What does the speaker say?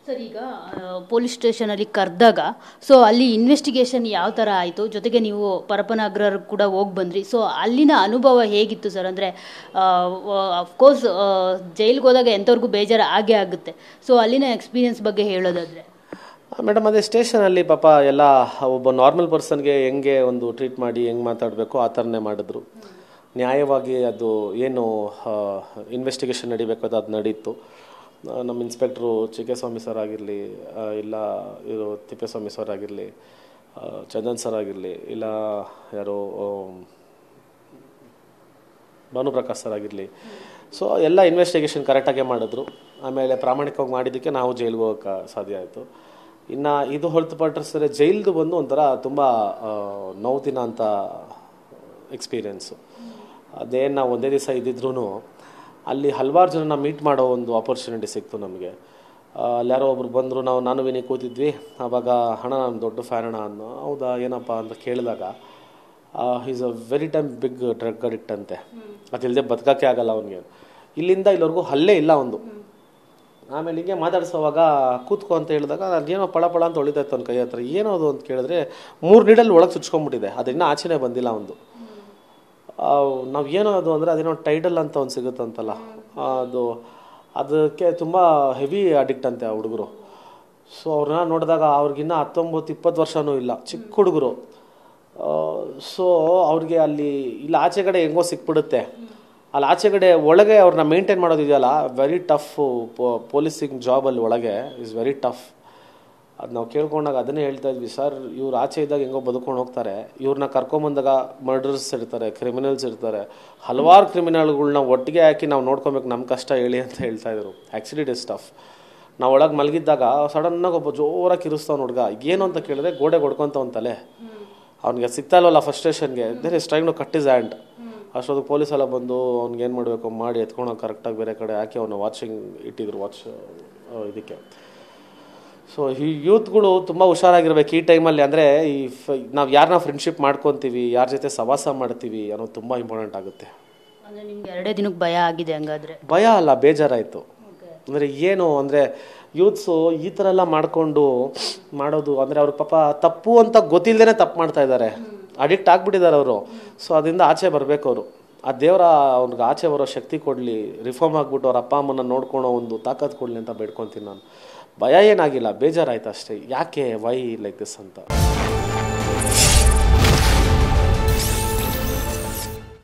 Sir, ಈಗ police ಸ್ಟೇಷನಲ್ಲಿ ಕರೆದಾಗ so ಅಲ್ಲಿ ಇನ್ವೆಸ್ಟಿಗೇಷನ್ ಯಾವ ಥರ ಆಯಿತು, ಜೊತೆಗೆ ನೀವು ಪರಪನಗ್ರಹರು ಕೂಡ ಹೋಗಿ ಬಂದ್ರಿ. ಸೊ ಅಲ್ಲಿನ ಅನುಭವ ಹೇಗಿತ್ತು ಸರ್? ಅಂದರೆ ಅಫ್ಕೋರ್ಸ್ ಜೈಲಿಗೆ ಹೋದಾಗ ಎಂಥವ್ರಿಗೂ ಬೇಜಾರು ಆಗೇ ಆಗುತ್ತೆ. ಸೊ ಅಲ್ಲಿನ ಎಕ್ಸ್ಪೀರಿಯನ್ಸ್ ಬಗ್ಗೆ ಹೇಳೋದಾದರೆ ಮೇಡಮ್, ಅದೇ ಸ್ಟೇಷನಲ್ಲಿ ಪಾಪ ಎಲ್ಲ ಒಬ್ಬ ನಾರ್ಮಲ್ ಪರ್ಸನ್ಗೆ ಹೆಂಗೆ ಒಂದು ಟ್ರೀಟ್ ಮಾಡಿ ಹೆಂಗೆ ಮಾತಾಡಬೇಕು ಆ ಥರನೇ ಮಾಡಿದ್ರು. ನ್ಯಾಯವಾಗಿ ಅದು ಏನು ಇನ್ವೆಸ್ಟಿಗೇಷನ್ ನಡಿಬೇಕು ಅದು ನಡೀತು. ನಮ್ಮ ಇನ್ಸ್ಪೆಕ್ಟ್ರು ಚಿಕ್ಕಸ್ವಾಮಿ ಸರ್ ಆಗಿರಲಿ, ಇಲ್ಲ ಇವರು ತಿಪ್ಪೇಸ್ವಾಮಿ ಸರ್ ಆಗಿರಲಿ, ಚಂದನ್ ಸರ್ ಆಗಿರಲಿ, ಇಲ್ಲ ಯಾರೋ ಭಾನುಪ್ರಕಾಶ್ ಸರ್ ಆಗಿರಲಿ, ಸೊ ಎಲ್ಲ ಇನ್ವೆಸ್ಟಿಗೇಷನ್ ಕರೆಕ್ಟಾಗೇ ಮಾಡಿದ್ರು. ಆಮೇಲೆ ಪ್ರಾಮಾಣಿಕವಾಗಿ ಮಾಡಿದ್ದಕ್ಕೆ ನಾವು ಜೈಲಿಗೆ ಹೋಗೋಕ್ಕೆ ಸಾಧ್ಯ ಆಯಿತು. ಇನ್ನು ಇದು ಹೊರತುಪಡಿಸಿದ್ರೆ ಜೈಲ್ದು ಬಂದು ಒಂಥರ ತುಂಬ ನೋವುದಿನ ಅಂತ ಎಕ್ಸ್ಪೀರಿಯೆನ್ಸು. ಅದೇನು ನಾವು ಒಂದೇ ದಿವಸ ಇದ್ದಿದ್ರೂ ಅಲ್ಲಿ ಹಲವಾರು ಜನನ ಮೀಟ್ ಮಾಡೋ ಒಂದು ಆಪರ್ಚುನಿಟಿ ಸಿಕ್ತು ನಮಗೆ. ಅಲ್ಲಿ ಯಾರೋ ಒಬ್ರು ಬಂದರು, ನಾನು ವಿನಿ ಕೂತಿದ್ವಿ. ಆವಾಗ ಅಣ್ಣ ನಾನು ದೊಡ್ಡ ಫ್ಯಾನ್ ಅಣ್ಣ ಅನ್ನೋ. ಹೌದಾ ಏನಪ್ಪ ಅಂತ ಕೇಳಿದಾಗ is a very time big drug addict ಅಂತೆ. ಅದಿಲ್ಲದೆ ಬದುಕೋಕ್ಕೆ ಆಗಲ್ಲ ಅವನಿಗೆ. ಇಲ್ಲಿಂದ ಇಲ್ಲಿವರೆಗೂ ಹಲ್ಲೇ ಇಲ್ಲ ಒಂದು. ಆಮೇಲೆ ಹಿಂಗೆ ಮಾತಾಡಿಸೋವಾಗ ಕೂತ್ಕೊ ಅಂತ ಹೇಳಿದಾಗ ಅದೇನೋ ಪಳ ಅಂತ ಹೊಳಿತಾಯಿತ್ತು ಅವ್ನ ಕೈ ಹತ್ರ. ಏನೋದು ಅಂತ ಕೇಳಿದ್ರೆ 3 ನೀಡಲ್ಲಿ ಒಳಗೆ ಚುಚ್ಕೊಂಡ್ಬಿಟ್ಟಿದೆ. ಅದನ್ನ ಆಚೆನೇ ಬಂದಿಲ್ಲ ಒಂದು. ನಾವು ಏನೋ ಅದು ಅಂದರೆ ಅದೇನೋ ಟೈಡಲ್ ಅಂತ ಒಂದು ಸಿಗುತ್ತಂತಲ್ಲ, ಅದಕ್ಕೆ ತುಂಬ ಹೆವಿ ಅಡಿಕ್ಟ್ ಅಂತೆ ಆ ಹುಡುಗರು. ಸೊ ಅವ್ರನ್ನ ನೋಡಿದಾಗ ಅವ್ರಿಗಿನ್ನ 19-20 ವರ್ಷವೂ ಇಲ್ಲ, ಚಿಕ್ಕ ಹುಡುಗರು. ಸೊ ಅವ್ರಿಗೆ ಅಲ್ಲಿ ಇಲ್ಲ ಆಚೆ ಕಡೆ ಹೆಂಗೋ ಸಿಕ್ಬಿಡುತ್ತೆ. ಅಲ್ಲಿ ಆಚೆ ಕಡೆ ಒಳಗೆ ಅವ್ರನ್ನ ಮೇಂಟೈನ್ ಮಾಡೋದಿದೆಯಲ್ಲ, ವೆರಿ ಟಫ್. ಪೊಲೀಸಿಂಗ್ ಜಾಬಲ್ಲಿ ಒಳಗೆ ಇಸ್ ವೆರಿ ಟಫ್. ಅದು ನಾವು ಕೇಳ್ಕೊಂಡಾಗ ಅದನ್ನೇ ಹೇಳ್ತಾ ಇದ್ವಿ, ಸರ್ ಇವ್ರು ಆಚೆ ಇದ್ದಾಗ ಹೆಂಗೋ ಬದುಕೊಂಡು ಹೋಗ್ತಾರೆ, ಇವ್ರನ್ನ ಕರ್ಕೊಂಬಂದಾಗ ಮರ್ಡರ್ಸ್ ಇರ್ತಾರೆ, ಕ್ರಿಮಿನಲ್ಸ್ ಇರ್ತಾರೆ, ಹಲವಾರು ಕ್ರಿಮಿನಲ್ಗಳನ್ನ ಒಟ್ಟಿಗೆ ಹಾಕಿ ನಾವು ನೋಡ್ಕೊಬೇಕು, ನಮ್ಮ ಕಷ್ಟ ಹೇಳಿ ಅಂತ ಹೇಳ್ತಾ ಇದ್ರು. Actually it is tough. ನಾವು ಒಳಗೆ ಮಲಗಿದ್ದಾಗ ಸಡನ್ನಾಗಿ ಒಬ್ಬ ಜೋರಾಗಿ ಕಿರಿಸ್ತಾವ್ ಹುಡುಗ. ಏನು ಅಂತ ಕೇಳಿದ್ರೆ ಗೋಡೆ ಹೊಡ್ಕೊಂತ ಒಂದು ತಲೆ. ಅವ್ನಿಗೆ ಸಿಗ್ತಾ ಇಲ್ವಲ್ಲ ಫಸ್ಟ್ ಸ್ಟೇಷನ್ಗೆ, there is trying to cut his hand. ಅಷ್ಟೊತ್ತಿಗೆ ಪೊಲೀಸ್ ಎಲ್ಲ ಬಂದು ಅವ್ನಿಗೆ ಏನು ಮಾಡಬೇಕು ಮಾಡಿ ಎತ್ಕೊಂಡು ಕರೆಕ್ಟಾಗಿ ಬೇರೆ ಕಡೆ ಹಾಕಿ ಅವನ್ನ ವಾಚಿಂಗ್ ಇಟ್ಟಿದ್ರು, ಇದಕ್ಕೆ. ಸೊ ಈ ಯೂತ್ಗಳು ತುಂಬ ಹುಷಾರಾಗಿರ್ಬೇಕು ಈ ಟೈಮಲ್ಲಿ. ಅಂದರೆ ನಾವು ಯಾರನ್ನ ಫ್ರೆಂಡ್ಶಿಪ್ ಮಾಡ್ಕೊತೀವಿ, ಯಾರ ಜೊತೆ ಸವಾಸ ಮಾಡ್ತೀವಿ ಅನ್ನೋದು ತುಂಬ ಇಂಪಾರ್ಟೆಂಟ್ ಆಗುತ್ತೆ. ಅಂದರೆ ನಿಮ್ಗೆ 2 ದಿನಕ್ಕೆ ಭಯ ಆಗಿದೆ ಹಂಗಾದರೆ? ಭಯ ಅಲ್ಲ, ಬೇಜಾರಾಯಿತು. ಅಂದರೆ ಏನು ಅಂದರೆ ಯೂತ್ಸು ಈ ಥರ ಎಲ್ಲ ಮಾಡಿಕೊಂಡು ಮಾಡೋದು ಅಂದರೆ ಅವ್ರ ಪಾಪ ತಪ್ಪು ಅಂತ ಗೊತ್ತಿಲ್ಲದೇ ತಪ್ಪು ಮಾಡ್ತಾ ಇದ್ದಾರೆ, ಅಡಿಕ್ಟ್ ಆಗಿಬಿಟ್ಟಿದ್ದಾರೆ ಅವರು. ಸೊ ಅದರಿಂದ ಆಚೆ ಬರಬೇಕು ಅವರು. ಆ ದೇವರ ಅವ್ನಿಗೆ ಆಚೆ ಬರೋ ಶಕ್ತಿ ಕೊಡಲಿ, ರಿಫಾರ್ಮ್ ಆಗಿಬಿಟ್ಟು ಅವ್ರ ಅಪ್ಪ ಅಮ್ಮನ ನೋಡ್ಕೊಳೋ ಒಂದು ತಾಕತ್ತು ಕೊಡಲಿ ಅಂತ ಬೇಡ್ಕೊತೀನಿ ನಾನು. ಭಯ ಏನಾಗಿಲ್ಲ, ಬೇಜಾರಾಯ್ತು ಅಷ್ಟೇ. ಯಾಕೆ ವೈ ಲೈಕ್ ದಿಸ್ ಅಂತ.